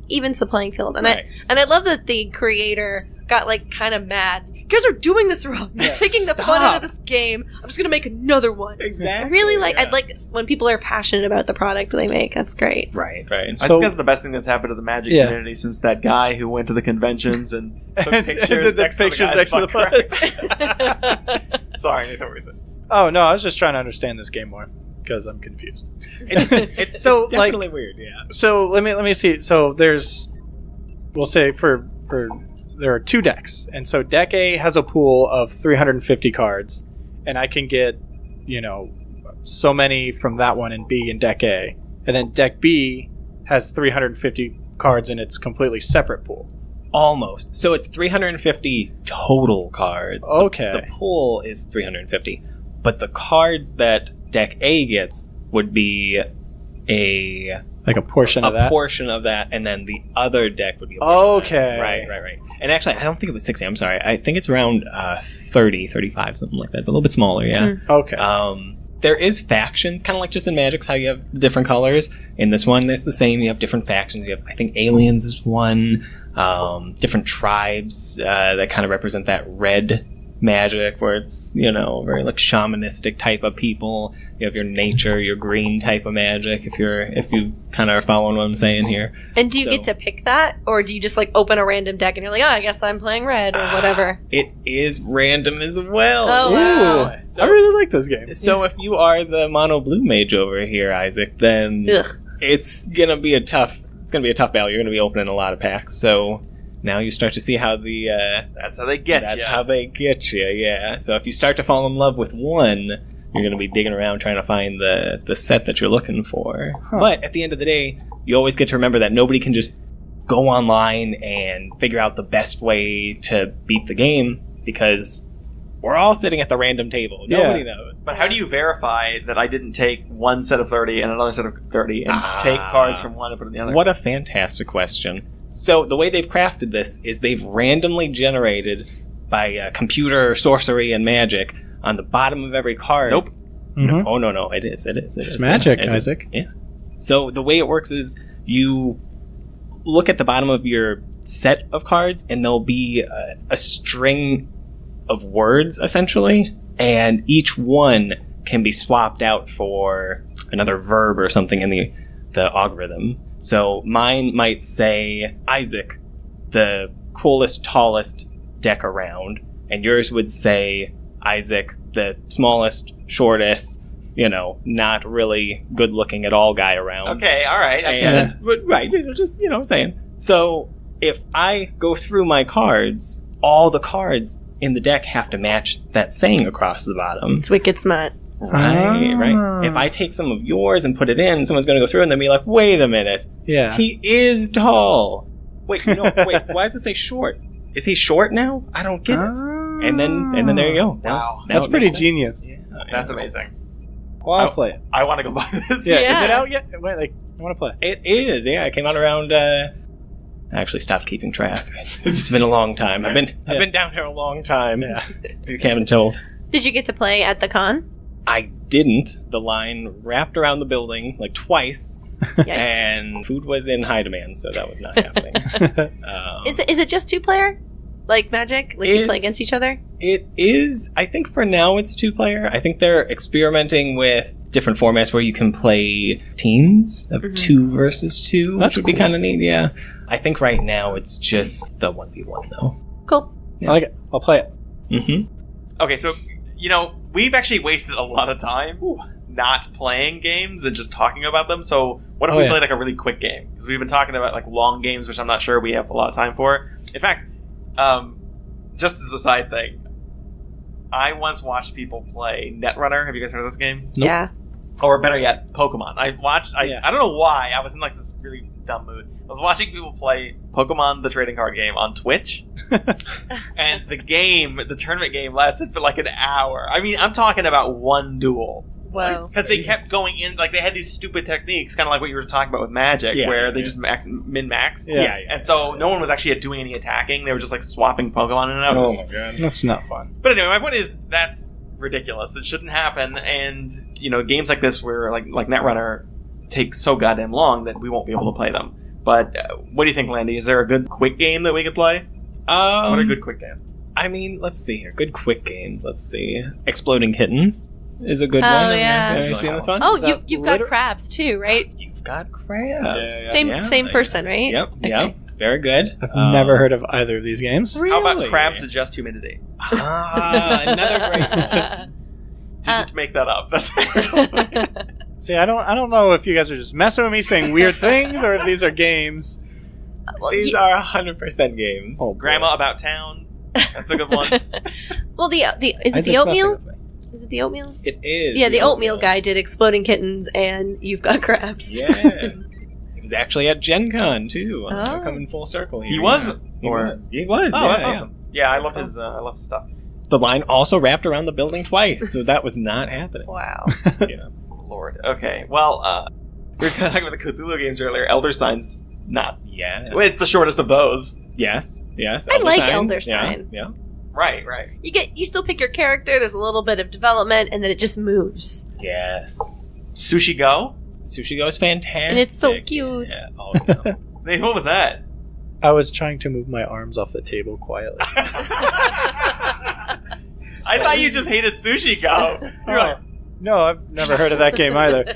evens the playing field. And Right. I love that the creator got, like, kind of mad. You guys are doing this wrong. You're Yeah, taking the fun stop. out of this game. I'm just going to make another one. Exactly. I really like, yeah. I like when people are passionate about the product they make. That's great. Right. I So- think that's the best thing that's happened to the Magic Yeah. community since that guy who went to the conventions and took And pictures the next pictures to next to the the guy's butts. butt crack. Sorry, Nathan, what were you saying? Oh no, I was just trying to understand this game more because I'm confused. It's So, like- definitely weird, yeah. So let me see. So we'll say for there are 2 decks, and so deck A has a pool of 350 cards, and I can get so many from that one in B in deck A, and then deck B has 350 cards in its completely separate pool. Almost. So it's 350 total cards. Okay. The pool is 350. But the cards that deck A gets would be Like a portion of that. portion of that, and then the other deck would be a portion of that. Okay. Right. And actually, I don't think it was 60. I'm sorry. I think it's around 30, 35, something like that. It's a little bit smaller, yeah. Okay. There is factions, kind of like just in Magic, how you have different colors. In this one, it's the same. You have different factions. You have, I think, aliens is one. Different tribes that kind of represent that red magic, where it's very like shamanistic type of people. You have your nature, your green type of magic. If you kind of are following what I'm saying here. And do you So- get to pick that? Or do you just, like, open a random deck and you're like, oh, I guess I'm playing red or whatever? It is random as well. Oh, wow. So, I really like this game. so if you are the mono blue mage over here, Isaac, then Ugh. it's gonna be a tough battle. You're gonna be opening a lot of packs. So now you start to see how That's how they get that's you. how they get you. Yeah. So if you start to fall in love with one, you're gonna be digging around trying to find the set that you're looking for. Huh. But at the end of the day, you always get to remember that nobody can just go online and figure out the best way to beat the game, because we're all sitting at the random table. Yeah. Nobody knows. But how do you verify that I didn't take one set of 30 and another set of 30 and take cards from one and put it in the other? What a fantastic question. So the way they've crafted this is they've randomly generated by computer sorcery and magic on the bottom of every card. Nope. Mhm. Oh no, it is. It's magic, It is. Isaac. Yeah. So the way it works is you look at the bottom of your set of cards, and there'll be a string of words essentially, and each one can be swapped out for another verb or something in the algorithm. So mine might say Isaac, the coolest, tallest deck around, and yours would say Isaac, the smallest, shortest, not really good looking at all guy around. Okay, all right, I get And, it. but, right, just, what I'm saying. So if I go through my cards, all the cards in the deck have to match that saying across the bottom. It's wicked smart. Right. If I take some of yours and put it in, someone's going to go through and they'll be like, wait a minute, Yeah. he is tall. Wait, no, wait, why does it say short? Is he short now? I don't get it. And then there you go. Wow. Now That's it pretty makes sense. genius. Yeah, That's yeah. amazing. Well, I'll play it. I want to go buy this. Yeah. Yeah. Is it out yet? Wait, I want to play. It is, yeah. It came out around. I actually stopped keeping track. It's been a long time. I've been down here a long time. Yeah. If you haven't told. Did you get to play at the con? I didn't. The line wrapped around the building like twice, Yikes. and food was in high demand, so that was not happening. Is it just 2-player? Like Magic? Like you play against each other? It is. I think for now it's 2-player. I think they're experimenting with different formats where you can play teams of 2 versus 2, which would be kind of neat, yeah. I think right now it's just the 1v1, though. Cool. I like it. I'll play it. Mm-hmm. Okay, so, we've actually wasted a lot of time not playing games and just talking about them. So what if we play like a really quick game? Because we've been talking about like long games, which I'm not sure we have a lot of time for. In fact, just as a side thing, I once watched people play Netrunner. Have you guys heard of this game? Nope. Yeah. Or better yet, Pokemon. I don't know why. I was in like this really dumb mood. I was watching people play Pokemon, the trading card game, on Twitch. And the tournament game lasted for like an hour. I mean, I'm talking about one duel. Whoa. Because they kept going in, like they had these stupid techniques, kind of like what you were talking about with Magic, where they just min-max. Yeah. And so no one was actually doing any attacking. They were just like swapping Pokemon in and out. Oh my god. That's not fun. But anyway, my point is, that's ridiculous. It shouldn't happen. And, games like this where like Netrunner take so goddamn long that we won't be able to play them. But what do you think, Landy? Is there a good quick game that we could play? What are good quick games? I mean, let's see here. Good quick games. Let's see. Exploding Kittens is a good Oh, one. yeah. Have you seen this one? Oh, you've got crabs too, right? You've got crabs. Same person, right? Yep. Okay. Yep. Very good. I've never heard of either of these games. Really? How about crabs adjust humidity? Another great one. Didn't make that up. That's See, I don't know if you guys are just messing with me saying weird things or if these are games. Well, These are 100% games. Oh, Grandma About Town. That's a good one. Well, is it Isaac's the oatmeal? messing with me. Is it the oatmeal? It is. Yeah, the oatmeal guy did Exploding Kittens, and you've got crabs. Yes. He was actually at Gen Con, too. Oh. Coming full circle here. He was? He Or- was. He was. Oh, that's yeah. awesome. Yeah, I love his stuff. The line also wrapped around the building twice, so that was not happening. Wow. Yeah. Lord. Okay. Well, we were kind of talking about the Cthulhu games earlier. Elder Sign's not. Yeah. Well, it's the shortest of those. Yes. Yes. I like Sign. Elder Yeah, Sign. Yeah. Right. You still pick your character. There's a little bit of development, and then it just moves, Yes. Sushi Go? Sushi Go is fantastic. and it's so cute. Yeah. Oh, no. Hey, what was that? I was trying to move my arms off the table quietly. I thought you just hated Sushi Go. You're like, No, I've never heard of that game either.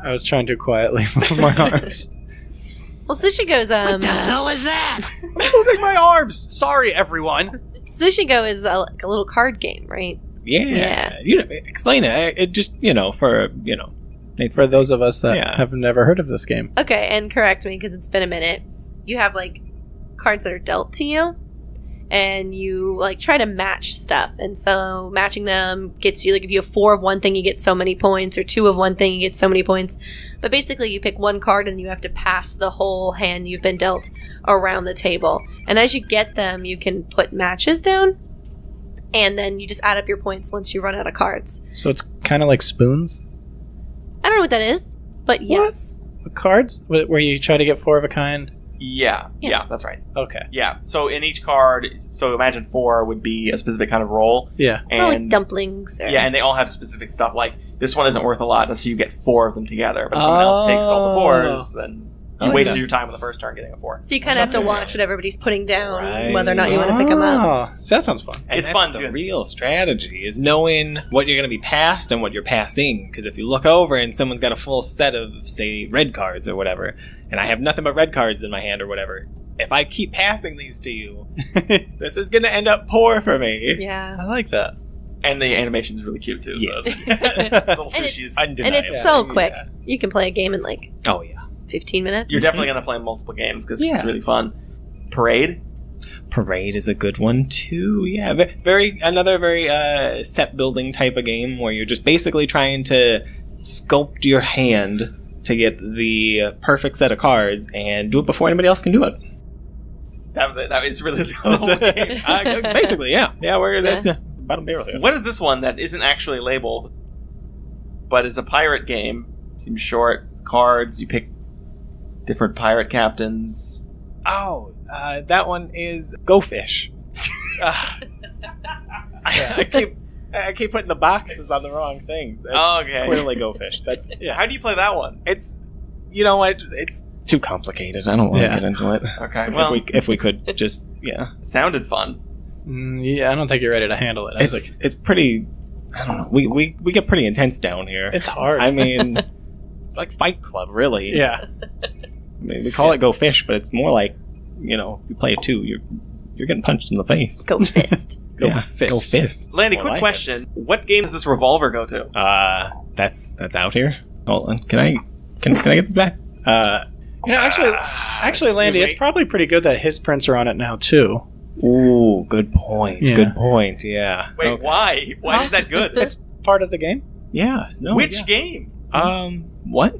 I was trying to quietly move my arms. Well, Sushi Go's What the hell was that? I'm moving my arms! Sorry, everyone! Sushi Go is a little card game, right? Yeah. Yeah. Explain it. It just, for For those of us that Yeah. have never heard of this game. Okay, and correct me because it's been a minute. You have like cards that are dealt to you, and you like try to match stuff. And so matching them gets you, like, if you have 4 of one thing, you get so many points, or 2 of one thing, you get so many points. But basically, you pick one card and you have to pass the whole hand you've been dealt around the table. And as you get them, you can put matches down, and then you just add up your points once you run out of cards. So it's kind of like spoons? I don't know what that is, but yes. The cards? Where you try to get 4 of a kind? yeah, that's right. Okay. Yeah. So in each card, so imagine 4 would be a specific kind of roll. Yeah. Or like And dumplings. Or... yeah, and they all have specific stuff. Like this one isn't worth a lot until you get 4 of them together. But if someone else takes all the 4s, then you like wasted that. your time on the first turn getting a 4. So you kind of have to watch what everybody's putting down, Right. whether or not you want to pick them up. Oh, so that sounds fun. And It's that's fun, the too. real strategy is knowing what you're going to be passed and what you're passing. Because if you look over and someone's got a full set of, say, red cards or whatever, and I have nothing but red cards in my hand or whatever, if I keep passing these to you, this is going to end up poor for me. Yeah. I like that. And the animation is really cute too. Yes. So it's- little And sushis. And it's so quick. Yeah. You can play a game in like Oh, yeah. 15 minutes. You're definitely gonna play multiple games because it's Yeah. really fun. Parade. Parade is a good one too. Yeah, another very set building type of game where you're just basically trying to sculpt your hand to get the perfect set of cards and do it before anybody else can do it. That was it. That was really the whole game. Basically, yeah, that's bottom barrel here. What is this one that isn't actually labeled, but is a pirate game? Seems short. Cards. You pick different pirate captains. Oh, that one is Go Fish. I keep I keep putting the boxes on the wrong things. That's Okay. Clearly Go Fish. That's How do you play that one? It's, you know what? It's too complicated. I don't want to get into it. Okay. Well, if we could just, yeah. it sounded fun. Yeah, I don't think you're ready to handle it. It's pretty. I don't know. We get pretty intense down here. It's hard. I mean, it's like Fight Club, really. Yeah. I mean, we call it Go Fish, but it's more like, you play it too. You're getting punched in the face. Go fist. Go fist. Go fist. Landy, More quick like question. What game does this revolver go to? it. That's out here. Hold on. Can I get that back? Actually, Landy, it's probably pretty good that his prints are on it now too. Ooh, good point. Yeah. Good point. Yeah. Wait, Okay. why? Why is that good? It's part of the game. Yeah. No. Which yeah. game? What?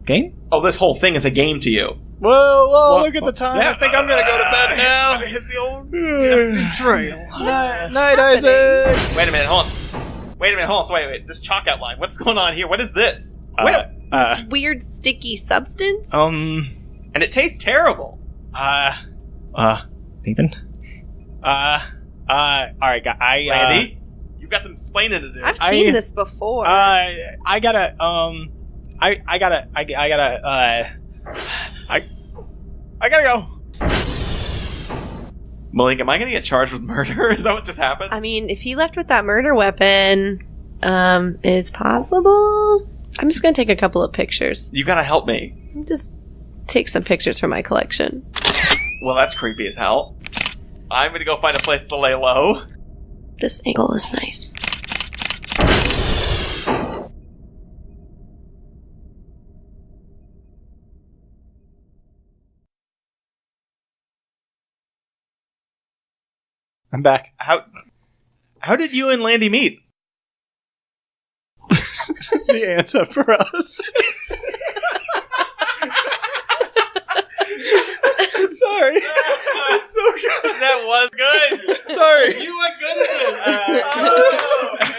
Game? Oh, this whole thing is a game to you. Whoa, look at the time. I think I'm gonna go to bed now. Hit the old Dusty Trail. Night, Isaac. Wait a minute, hold on. So wait. This chalk outline. What's going on here? What is this? This weird sticky substance. And it tastes terrible. Nathan? Alright, Landy, you've got some explaining to do. I've seen this before. I gotta go. Malik, am I gonna get charged with murder? Is that what just happened? I mean, if he left with that murder weapon, it's possible. I'm just gonna take a couple of pictures. You gotta help me. Just take some pictures for my collection. Well, that's creepy as hell. I'm gonna go find a place to lay low. This angle is nice. I'm back. How did you and Landy meet? The answer for us. Sorry. It's so good. That was good. Sorry. You were good at this.